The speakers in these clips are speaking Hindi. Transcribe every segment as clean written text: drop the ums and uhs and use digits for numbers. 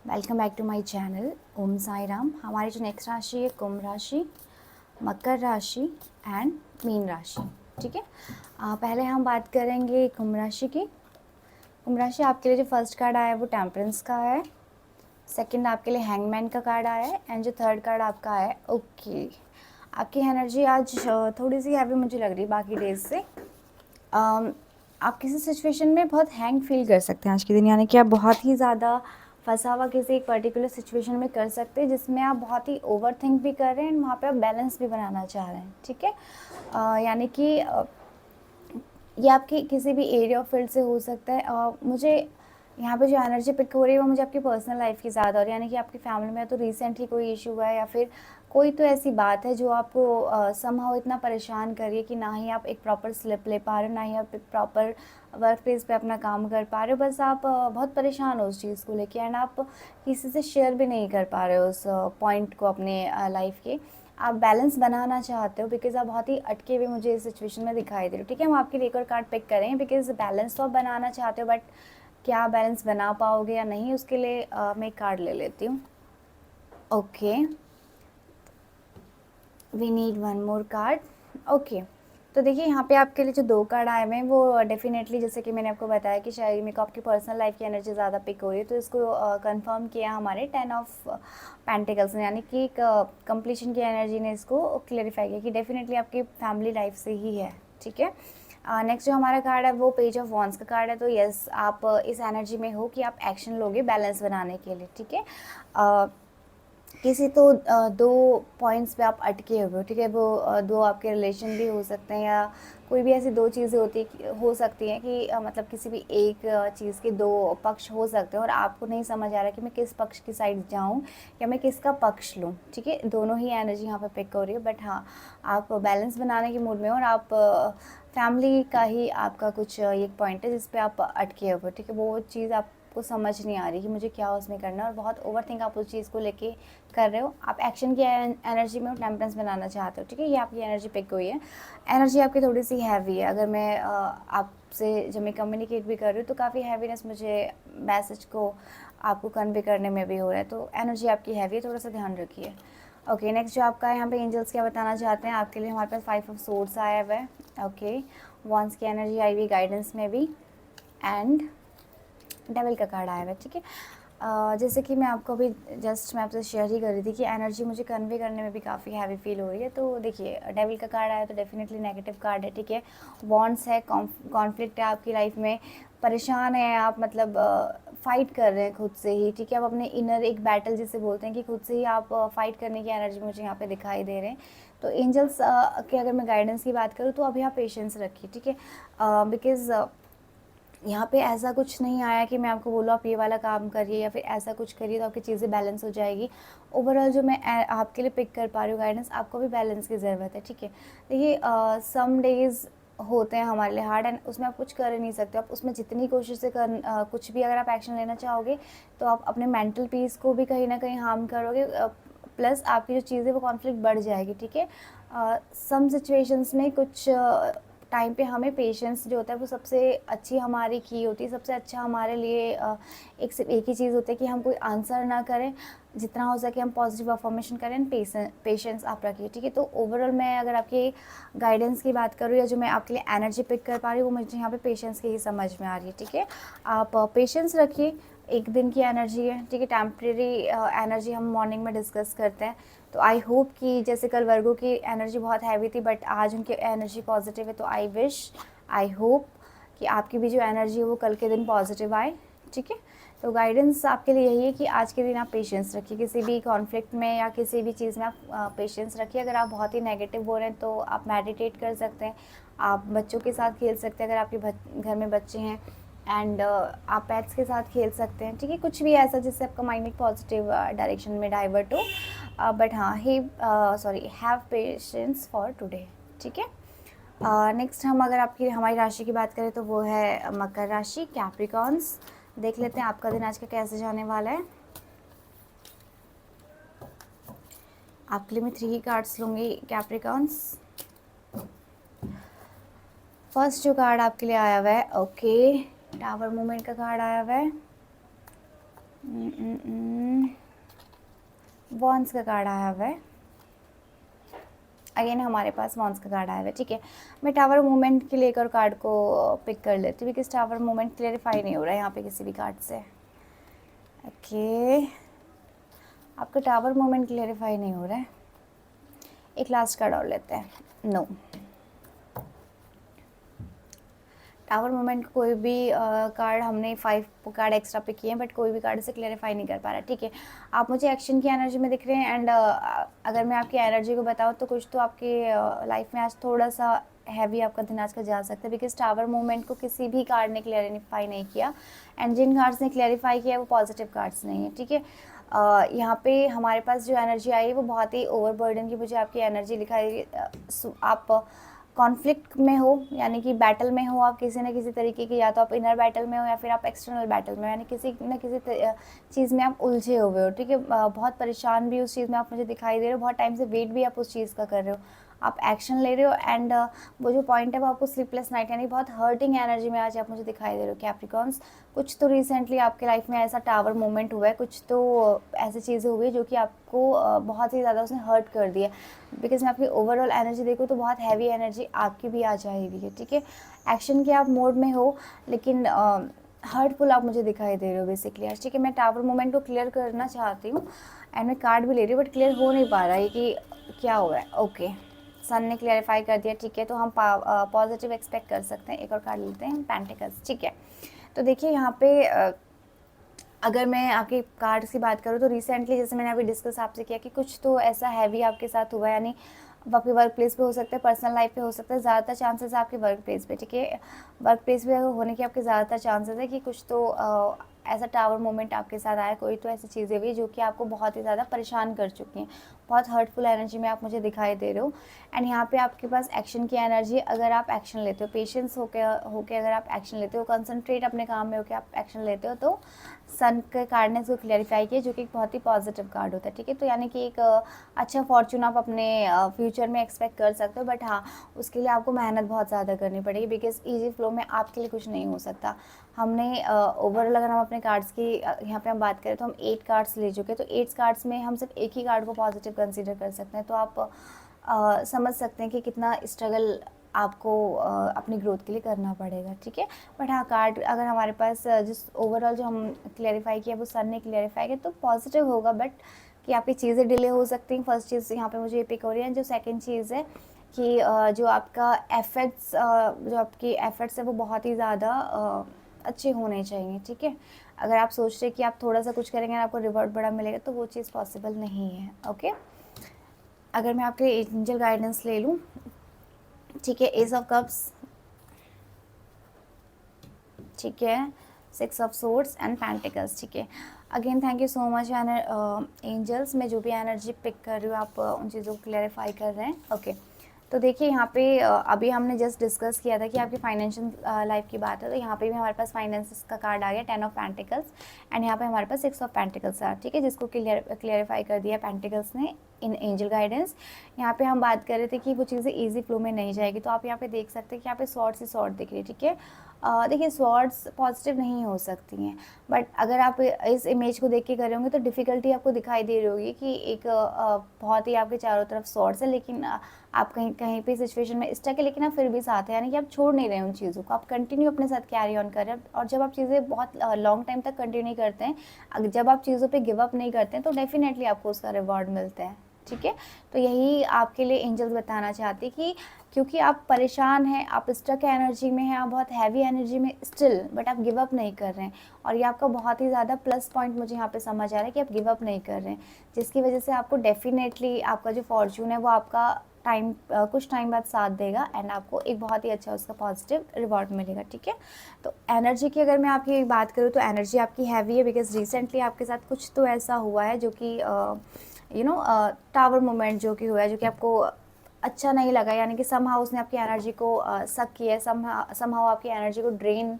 Welcome back to my channel. Om Sai Ram. हमारी जो नेक्स्ट राशि है कुंभ राशि, मकर राशि एंड मीन राशि। ठीक है, पहले हम बात करेंगे कुंभ राशि की। कुंभ राशि आपके लिए जो फर्स्ट कार्ड आया है वो टेम्परेंस का है, सेकंड आपके लिए हैंगमैन का कार्ड आया है एंड जो थर्ड कार्ड आपका है ओके। आपकी एनर्जी आज थोड़ी सी हैवी मुझे लग रही है बाकी डेज से। आप किसी सिचुएशन में बहुत हैंग फील कर सकते हैं आज के दिन, यानी कि आप बहुत ही ज़्यादा फंसा हुआ किसी एक पर्टिकुलर सिचुएशन में कर सकते हैं जिसमें आप बहुत ही ओवर थिंक भी कर रहे हैं एंड वहाँ पे आप बैलेंस भी बनाना चाह रहे हैं। ठीक है, यानी कि ये आपकी किसी भी एरिया ऑफ फील्ड से हो सकता है। मुझे यहाँ पे जो एनर्जी पिक हो रही है वो मुझे आपकी पर्सनल लाइफ की ज़्यादा, और यानी कि आपकी फैमिली में तो रिसेंटली कोई इशू हुआ है या फिर कोई तो ऐसी बात है जो आपको समहाउ इतना परेशान कर रही है कि ना ही आप एक प्रॉपर स्लिप ले पा रहे हो, ना ही आप एक प्रॉपर वर्क प्लेस पे अपना काम कर पा रहे हो। बस आप बहुत परेशान हो उस चीज़ को लेके एंड आप किसी से शेयर भी नहीं कर पा रहे हो उस पॉइंट को अपने लाइफ के। आप बैलेंस बनाना चाहते हो बिकॉज आप बहुत ही अटके हुए मुझे इस सिचुएशन में दिखाई दे रहे हो। ठीक है, हम आपके लिए एक और कार्ड पिक करें बिकॉज बैलेंस तो आप बनाना चाहते हो, बट क्या आप बैलेंस बना पाओगे या नहीं उसके लिए मैं एक कार्ड ले लेती हूँ। Okay, we need one more card. Okay, तो देखिए यहाँ पे आपके लिए जो दो कार्ड आए हुए हैं वो डेफिनेटली, जैसे कि मैंने आपको बताया कि शायद मेरे को आपकी पर्सनल लाइफ की एनर्जी ज़्यादा पिक हो रही है, तो इसको कंफर्म किया हमारे 10 ऑफ पेंटिकल्स ने, यानी कि एक कंप्लीशन की एनर्जी ने इसको क्लेरिफाई किया कि डेफिनेटली आपकी फैमिली लाइफ से ही है। ठीक है, नेक्स्ट जो हमारा कार्ड है वो पेज ऑफ वॉन्ड्स का कार्ड है। तो यस, आप इस एनर्जी में हो कि आप एक्शन लोगे बैलेंस बनाने के लिए। ठीक है, किसी तो दो पॉइंट्स पे आप अटके हुए हो। ठीक है, वो दो आपके रिलेशन भी हो सकते हैं या कोई भी ऐसी दो चीज़ें हो सकती हैं कि मतलब किसी भी एक चीज़ के दो पक्ष हो सकते हैं और आपको नहीं समझ आ रहा कि मैं किस पक्ष की साइड जाऊं या मैं किसका पक्ष लूं। ठीक है, दोनों ही एनर्जी यहाँ पे पिक हो रही है, बट हाँ, आप बैलेंस बनाने के मूड में हो और आप फैमिली का ही आपका कुछ एक पॉइंट है जिस पे आप अटके हुए हो। ठीक है, वो चीज़ आपको समझ नहीं आ रही कि मुझे क्या उसमें करना है और बहुत ओवर थिंक आप उस चीज़ को लेके कर रहे हो। आप एक्शन की एनर्जी में टेम्परेंस बनाना चाहते हो। ठीक है, ये आपकी एनर्जी पिक हुई है। एनर्जी आपकी थोड़ी सी हैवी है। अगर मैं आपसे जब मैं कम्युनिकेट भी कर रही हूँ तो काफ़ी हैवीनेस मुझे मैसेज को आपको कन्वे करने में भी हो रहा है, तो एनर्जी आपकी हैवी है, थोड़ा सा ध्यान रखिए। ओके, नेक्स्ट जो आपका है यहाँ पे एंजल्स क्या बताना चाहते हैं आपके लिए, हमारे पास 5 ऑफ सोर्ड्स आया हुआ है। ओके, वंस की एनर्जी आई हुई गाइडेंस में भी एंड डेविल का कार्ड आया हुआ है। ठीक है, जैसे कि मैं आपको अभी जस्ट मैं आपसे शेयर ही कर रही थी कि एनर्जी मुझे कन्वे करने में भी काफ़ी हैवी फील हो रही है। तो देखिए, डेविल का कार्ड आया तो डेफिनेटली नेगेटिव कार्ड है। ठीक है, वॉन्ट्स है, कॉन्फ्लिक्ट है आपकी लाइफ में, परेशान है आप, मतलब फाइट कर रहे हैं खुद से ही। ठीक है, आप अपने इनर एक बैटल जिसे बोलते हैं कि खुद से ही आप फाइट करने की एनर्जी मुझे यहाँ पे दिखाई दे रहे हैं। तो एंजल्स के अगर मैं गाइडेंस की बात करूँ तो अभी आप पेशेंस रखिए। ठीक है, बिकॉज यहाँ पे ऐसा कुछ नहीं आया कि मैं आपको बोलूँ आप ये वाला काम करिए या फिर ऐसा कुछ करिए तो आपकी चीज़ें बैलेंस हो जाएगी। ओवरऑल जो मैं आपके लिए पिक कर पा रही हूँ गाइडेंस, आपको भी बैलेंस की ज़रूरत है। ठीक है, देखिए सम डेज़ होते हैं हमारे लिए हार्ड एंड उसमें आप कुछ कर ही नहीं सकते। आप उसमें जितनी कोशिश से कुछ भी अगर आप एक्शन लेना चाहोगे तो आप अपने मेंटल पीस को भी कहीं ना कहीं हार्म करोगे, प्लस आपकी जो चीज़ें वो कॉन्फ्लिक्ट बढ़ जाएगी। ठीक है, सम सिचुएशंस में कुछ टाइम पे हमें पेशेंस जो होता है वो सबसे अच्छी हमारी की होती है। सबसे अच्छा हमारे लिए एक सिर्फ एक ही चीज़ होती है कि हम कोई आंसर ना करें, जितना हो सके हम पॉजिटिव अफर्मेशन करें, पेशेंस आप रखिए। ठीक है, तो ओवरऑल मैं अगर आपकी गाइडेंस की बात करूँ या जो मैं आपके लिए एनर्जी पिक कर पा रही हूँ वो मुझे यहाँ पे पेशेंस की ही समझ में आ रही है। ठीक है, आप पेशेंस रखिए, एक दिन की एनर्जी है। ठीक है, टेम्प्रेरी एनर्जी हम मॉर्निंग में डिस्कस करते हैं। तो आई होप कि जैसे कल वर्गो की एनर्जी बहुत हैवी थी बट आज उनकी एनर्जी पॉजिटिव है, तो आई होप कि आपकी भी जो एनर्जी है वो कल के दिन पॉजिटिव आए। ठीक है, तो गाइडेंस आपके लिए यही है कि आज के दिन आप पेशेंस रखिए, किसी भी कॉन्फ्लिक्ट में या किसी भी चीज़ में आप पेशेंस रखिए। अगर आप बहुत ही नेगेटिव हो रहे हैं तो आप मेडिटेट कर सकते हैं, आप बच्चों के साथ खेल सकते हैं अगर आपके घर में बच्चे हैं, एंड आप पेट्स के साथ खेल सकते हैं। ठीक है, कुछ भी ऐसा जिससे आपका माइंड एक पॉजिटिव डायरेक्शन में डाइवर्ट हो। बट हाँ, हैव पेशेंस फॉर टुडे। ठीक है, नेक्स्ट हम अगर आपकी हमारी राशि की बात करें तो वो है मकर राशि, कैप्रिकॉन्स। देख लेते हैं आपका दिन आज का कैसे जाने वाला है। आपके लिए मैं 3 कार्ड्स लूँगी कैप्रिकॉन्स। फर्स्ट जो कार्ड आपके लिए आया हुआ है, ओके, टावर मूवमेंट का कार्ड आया हुआ है। वॉन्स का कार्ड आया हुआ है। अगेन हमारे पास वॉन्स का कार्ड आया हुआ है, ठीक है। मैं टावर मूवमेंट के लेकर कार्ड को पिक कर लेती हूँ, बिकॉज टावर मूवमेंट क्लेरिफाई नहीं हो रहा है यहाँ पे किसी भी कार्ड से। ओके, आपका टावर मूवमेंट क्लेरिफाई नहीं हो रहा है। एक लास्ट कार्ड और लेते हैं। नो, टावर मूवमेंट कोई भी कार्ड, हमने 5 कार्ड एक्स्ट्रा पिक किए हैं, बट कोई भी कार्ड से क्लेरिफाई नहीं कर पा रहा, ठीक है। आप मुझे एक्शन की एनर्जी में दिख रहे हैं, एंड अगर मैं आपकी एनर्जी को बताऊं तो कुछ तो आपके लाइफ में आज थोड़ा सा हैवी आपका दिन आज का जा सकता है, बिकॉज टावर मूवमेंट को किसी भी कार्ड ने क्लेरिफाई नहीं किया, एंड जिन कार्ड्स ने क्लेरिफाई किया वो पॉजिटिव कार्ड्स नहीं है, ठीक है। यहाँ पे हमारे पास जो एनर्जी आई है वो बहुत ही ओवरबर्डन की मुझे आपकी एनर्जी दिखाई। आप कॉन्फ्लिक्ट में हो, यानी कि बैटल में हो आप किसी न किसी तरीके की, या तो आप इनर बैटल में हो या फिर आप एक्सटर्नल बैटल में हो, यानी किसी न किसी चीज़ में आप उलझे हुए हो, ठीक है। बहुत परेशान भी उस चीज़ में आप मुझे दिखाई दे रहे हो, बहुत टाइम से वेट भी आप उस चीज़ का कर रहे हो, आप एक्शन ले रहे हो, एंड वो जो पॉइंट है वो आपको स्लीपलेस नाइट, यानी बहुत हर्टिंग एनर्जी में आज आप मुझे दिखाई दे रहे हो कैप्रिकॉन्स। कुछ तो रिसेंटली आपके लाइफ में ऐसा टावर मोमेंट हुआ है, कुछ तो ऐसी चीज़ें हुई जो कि आपको बहुत ही ज़्यादा उसने हर्ट कर दिया, बिकॉज मैं आपकी ओवरऑल एनर्जी देखूँ तो बहुत हैवी एनर्जी आपकी भी आ जाएगी है, ठीक है। एक्शन के आप मोड में हो, लेकिन हर्टफुल आप मुझे दिखाई दे रहे हो बेसिकली आज, ठीक है। मैं टावर मोमेंट को क्लियर करना चाहती हूँ, एंड मैं कार्ड भी ले रही हूँ, बट क्लियर हो नहीं पा रहा है कि क्या हो रहा है। ओके, सन ने क्लियरिफाई कर दिया, ठीक है। तो हम पॉजिटिव एक्सपेक्ट कर सकते हैं। एक और कार्ड लेते हैं, पेंटिकल्स, ठीक है। तो देखिए यहाँ पे अगर मैं आपके कार्ड्स की बात करूँ तो रिसेंटली जैसे मैंने अभी डिस्कस आपसे किया कि कुछ तो ऐसा हैवी आपके साथ हुआ है, यानी आपके वर्क प्लेस पे हो सकता है, पर्सनल लाइफ पे हो सकता है, ज़्यादातर चांसेस है आपके वर्क प्लेस पे, ठीक है। वर्क प्लेस पे होने के आपके ज़्यादातर चांसेस है कि कुछ तो ऐसा टावर मोमेंट आपके साथ आया, कोई तो ऐसी चीज़ें हुई जो कि आपको बहुत ही ज़्यादा परेशान कर चुकी हैं, बहुत हर्टफुल एनर्जी में आप मुझे दिखाई दे रहे हो। एंड यहाँ पे आपके पास एक्शन की एनर्जी, अगर आप एक्शन लेते हो, पेशेंस होके अगर आप एक्शन लेते हो, कंसंट्रेट अपने काम में होकर आप एक्शन लेते हो, तो सन के कार्ड ने इसको क्लैरिफाई किया, जो कि एक बहुत ही पॉजिटिव कार्ड होता है, ठीक है। तो यानी कि एक अच्छा फॉर्चून आप अपने फ्यूचर में एक्सपेक्ट कर सकते हो, बट हाँ, उसके लिए आपको मेहनत बहुत ज़्यादा करनी पड़ेगी, बिकॉज ईजी फ्लो में आपके लिए कुछ नहीं हो सकता। हमने ओवरऑल अगर हम अपने कार्ड्स की यहाँ पे हम बात करें तो हम 8 कार्ड्स ले चुके हैं, तो 8 कार्ड्स में हम सिर्फ एक ही कार्ड को पॉजिटिव कंसीडर कर सकते हैं। तो आप समझ सकते हैं कि कितना स्ट्रगल आपको अपनी ग्रोथ के लिए करना पड़ेगा, ठीक है। बट हाँ, कार्ड अगर हमारे पास जिस ओवरऑल जो हम क्लैरिफाई किया वो सन ने क्लैरिफाई किया, तो पॉजिटिव होगा, बट कि आपकी चीज़ें डिले हो सकती हैं। फर्स्ट चीज़ यहाँ पे मुझे ये पिक हो रही है। जो सेकंड चीज़ है कि जो आपका एफर्ट्स जो आपकी एफर्ट्स है वो बहुत ही ज़्यादा अच्छे होने चाहिए, ठीक है। अगर आप सोच रहे हैं कि आप थोड़ा सा कुछ करेंगे आपको रिवॉर्ड बड़ा मिलेगा, तो वो चीज़ पॉसिबल नहीं है, ओके। अगर मैं आपके एंजल गाइडेंस ले लूँ, ठीक है, एस ऑफ कप्स, ठीक है, 6 ऑफ सोर्ड्स एंड पेंटिकल्स, ठीक है। Again thank you so much angels. मैं जो भी एनर्जी पिक कर रही हूँ आप उन चीज़ों को क्लैरिफाई कर रहे हैं, ओके। तो देखिए यहाँ पे अभी हमने जस्ट डिस्कस किया था कि आपकी फाइनेंशियल लाइफ की बात है, तो यहाँ पे भी हमारे पास फाइनेंस का कार्ड आ गया, 10 ऑफ पेंटिकल्स, एंड यहाँ पे हमारे पास 6 ऑफ पेंटिकल्स आ, ठीक है, जिसको क्लियरिफाई कर दिया पेंटिकल्स ने इन एंजल गाइडेंस। यहाँ पे हम बात कर रहे थे कि वो चीज़ें ईजी फ्लो में नहीं जाएगी, तो आप यहाँ पे देख सकते हैं कि यहाँ पे स्वॉर्ड्स ही स्वॉर्ड दिख रही है, ठीक है। देखिए स्वॉर्ड्स पॉजिटिव नहीं हो सकती हैं, बट अगर आप इस इमेज को देख के कर रहे होंगे तो डिफ़िकल्टी आपको दिखाई दे रही होगी कि एक बहुत ही आपके चारों तरफ स्वॉर्ड्स है, लेकिन आप कहीं कहीं पे सिचुएशन में स्टक है, लेकिन आप फिर भी साथ हैं, यानी कि आप छोड़ नहीं रहे हैं उन चीज़ों को, आप कंटिन्यू अपने साथ कैरी ऑन कर रहे हैं। और जब आप चीज़ें बहुत लॉन्ग टाइम तक कंटिन्यू करते हैं, जब आप चीज़ों पे गिव अप नहीं करते हैं, तो डेफिनेटली आपको उसका रिवॉर्ड मिलता है, ठीक है। तो यही आपके लिए एंजल्स बताना चाहती कि क्योंकि आप परेशान हैं, आप स्टक एनर्जी में हैं, आप बहुत हैवी एनर्जी में स्टिल, बट आप गिव अप नहीं कर रहे हैं, और ये आपका बहुत ही ज़्यादा प्लस पॉइंट मुझे यहाँ पे समझ आ रहा है कि आप गिव अप नहीं कर रहे हैं, जिसकी वजह से आपको डेफिनेटली आपका जो फॉर्चून है वो आपका कुछ टाइम बाद साथ देगा, एंड आपको एक बहुत ही अच्छा उसका पॉजिटिव रिवॉर्ड मिलेगा, ठीक है। तो एनर्जी की अगर मैं आपकी बात करूँ तो एनर्जी आपकी हैवी है, बिकॉज रिसेंटली आपके साथ कुछ तो ऐसा हुआ है जो कि टावर मोमेंट जो कि हुआ है, जो कि आपको अच्छा नहीं लगा, यानी कि समहाउ उसने आपकी एनर्जी को सक किया है, समहाउ आपकी एनर्जी को ड्रेन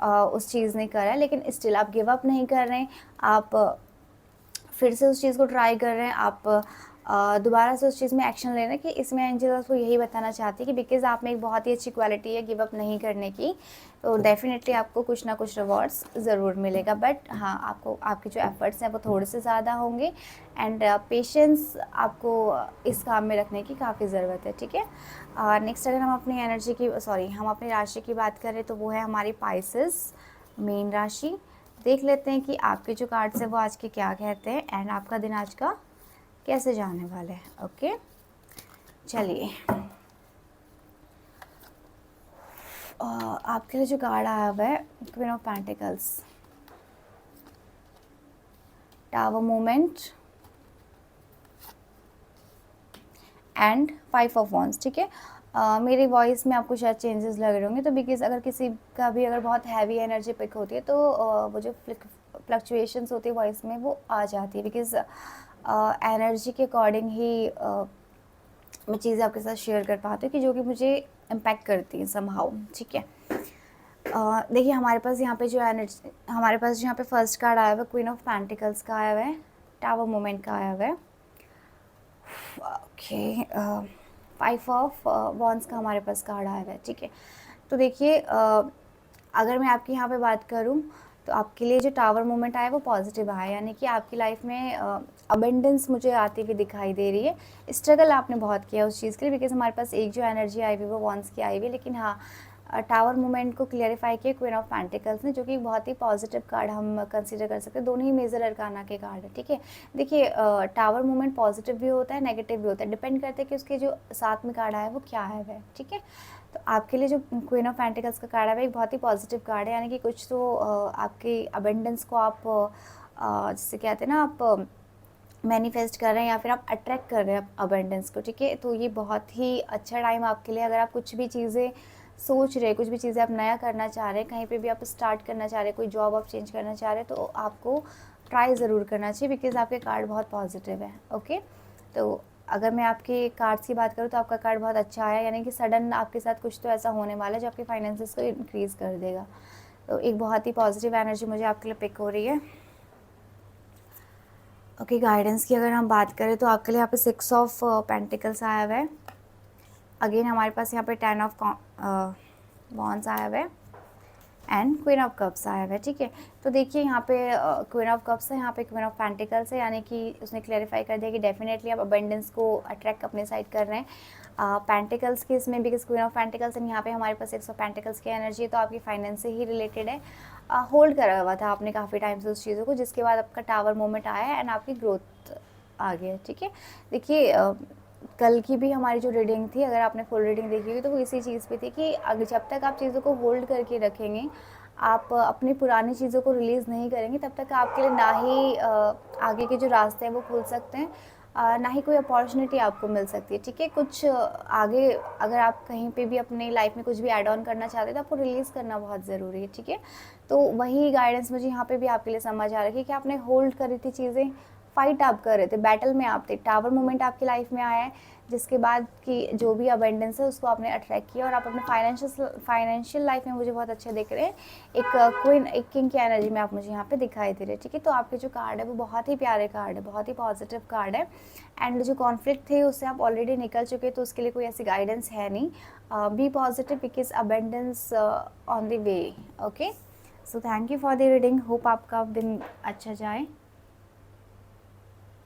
उस चीज़ ने करा है, लेकिन स्टिल आप गिव अप नहीं कर रहे हैं, आप फिर से उस चीज़ को ट्राई कर रहे हैं, आप दोबारा से उस चीज़ में एक्शन लेना कि इसमें एंजल आपको यही बताना चाहती है कि बिकॉज़ आप में एक बहुत ही अच्छी क्वालिटी है गिव अप नहीं करने की, तो डेफ़िनेटली आपको कुछ ना कुछ रिवॉर्ड्स ज़रूर मिलेगा। बट हाँ, आपको आपके जो एफ़र्ट्स हैं वो थोड़े से ज़्यादा होंगे एंड पेशेंस आपको इस काम में रखने की काफ़ी ज़रूरत है, ठीक है। नेक्स्ट अगर हम अपनी एनर्जी की हम अपनी राशि की बात करें तो वो है हमारी पाइसेस मेन राशि। देख लेते हैं कि आपके जो कार्ड्स हैं वो आज के क्या कहते हैं एंड आपका दिन आज का कैसे जाने वाले हैं। ओके, चलिए आपके लिए जो कार्ड आया हुआ है queen of pentacles, tower movement and 5 of wands, ठीक है। मेरी वॉइस में आपको शायद चेंजेस लग रहे होंगे, तो बिकॉज अगर किसी का भी अगर बहुत हैवी एनर्जी पिक होती है तो वो जो फ्लक्चुएशंस होती है वॉइस में वो आ जाती है, बिकॉज एनर्जी के अकॉर्डिंग ही मैं चीज़ें आपके साथ शेयर कर पाती हूँ कि जो कि मुझे इम्पैक्ट करती हैं समहाउ, ठीक है। देखिए हमारे पास यहाँ पे जो एनर्जी, हमारे पास यहाँ पे फर्स्ट कार्ड आया हुआ है क्वीन ऑफ पेंटिकल्स का आया हुआ है, टावर मोमेंट का आया हुआ है, ओके, 5 ऑफ वॉन्ड्स का हमारे पास कार्ड आया हुआ है, ठीक है। तो देखिए अगर मैं आपकी यहाँ पे बात करूँ तो आपके लिए जो टावर मोमेंट आया है वो पॉजिटिव आया है, यानी कि आपकी लाइफ में अबेंडेंस मुझे आती हुई दिखाई दे रही है। स्ट्रगल आपने बहुत किया उस चीज़ के लिए, बिकॉज हमारे पास एक जो एनर्जी आई हुई वो वॉन्ड्स की आई हुई है, लेकिन हाँ टावर मोमेंट को क्लियरिफाई किया क्वीन ऑफ पेंटिकल्स ने, जो कि बहुत ही पॉजिटिव कार्ड हम कंसीडर कर सकते हैं। दोनों ही मेजर अरकाना के कार्ड है, ठीक है। देखिए टावर मोमेंट पॉजिटिव भी होता है नेगेटिव भी होता है, डिपेंड करता है कि उसके जो साथ में कार्ड आया है वो क्या है वह, ठीक है। तो आपके लिए जो क्वीन ऑफ पेंटिकल्स का कार्ड है वो एक बहुत ही पॉजिटिव कार्ड है, यानी कि कुछ तो आपके अबेंडेंस को आप जिसे कहते हैं ना आप मैनिफेस्ट कर रहे हैं या फिर आप अट्रैक्ट कर रहे हैं अबेंडेंस को, ठीक है। तो ये बहुत ही अच्छा टाइम आपके लिए, अगर आप कुछ भी चीज़ें सोच रहे हैं, कुछ भी चीज़ें आप नया करना चाह रहे हैं, कहीं पे भी आप स्टार्ट करना चाह रहे हैं, कोई जॉब आप चेंज करना चाह रहे हैं, तो आपको ट्राई ज़रूर करना चाहिए, बिकॉज आपके कार्ड बहुत पॉजिटिव है। ओके, तो अगर मैं आपके कार्ड्स की बात करूँ तो आपका कार्ड बहुत अच्छा आया, यानी कि सडन आपके साथ कुछ तो ऐसा होने वाला है जो आपके फाइनेंसेस को इंक्रीज़ कर देगा। तो एक बहुत ही पॉजिटिव एनर्जी मुझे आपके लिए पिक हो रही है। ओके, गाइडेंस की अगर हम बात करें तो आपके लिए यहाँ पे 6 ऑफ पेंटिकल्स आया हुआ है। अगेन हमारे पास यहाँ पे 10 ऑफ वॉन्ड्स आया हुआ है एंड क्वीन ऑफ कप्स आया हुआ है, ठीक है। तो देखिए यहाँ पे क्वीन ऑफ कप्स है, यहाँ पे क्वीन ऑफ पेंटिकल्स है, यानी कि उसने क्लैरिफाई कर दिया कि डेफिनेटली आप अबेंडेंस को अट्रैक्ट अपने साइड कर रहे हैं। पेंटिकल्स के इसमें भी क्वीन ऑफ पेंटिकल्स एंड यहाँ पे हमारे पास 6 ऑफ पेंटिकल्स की एनर्जी है, तो आपकी फाइनेंस से ही रिलेटेड है। होल्ड करा हुआ था आपने काफ़ी टाइम से उस चीज़ों को, जिसके बाद आपका टावर मोमेंट आया है एंड आपकी ग्रोथ आ गया, ठीक है। देखिए कल की भी हमारी जो रीडिंग थी, अगर आपने फुल रीडिंग देखी हुई तो वो इसी चीज़ पे थी कि अगर जब तक आप चीज़ों को होल्ड करके रखेंगे, आप अपनी पुरानी चीज़ों को रिलीज़ नहीं करेंगे, तब तक आपके लिए ना ही आगे के जो रास्ते हैं वो खुल सकते हैं, ना ही कोई अपॉर्चुनिटी आपको मिल सकती है, ठीक है। कुछ आगे अगर आप कहीं पे भी अपनी लाइफ में कुछ भी ऐड ऑन करना चाहते हैं तो आपको रिलीज़ करना बहुत ज़रूरी है, ठीक है। तो वही गाइडेंस मुझे यहाँ पे भी आपके लिए समझ आ रही है कि आपने होल्ड करी थी चीज़ें, फाइट आप कर रहे थे, बैटल में आप थे, टावर मोमेंट आपकी लाइफ में आया है, जिसके बाद की जो भी अबेंडेंस है उसको आपने अट्रैक्ट किया और आप अपने फाइनेंशियल लाइफ में मुझे बहुत अच्छे दिख रहे हैं। एक क्वीन, एक किंग की एनर्जी में आप मुझे यहाँ पे दिखाई दे रहे हैं, ठीक है। तो आपके जो कार्ड है वो बहुत ही प्यारे कार्ड है, बहुत ही पॉजिटिव कार्ड है एंड जो कॉन्फ्लिक्ट थे उससे आप ऑलरेडी निकल चुके, तो उसके लिए कोई ऐसी गाइडेंस है नहीं। Be positive because abundance on the way. Okay, so thank you for the reading, hope आपका दिन अच्छा जाए।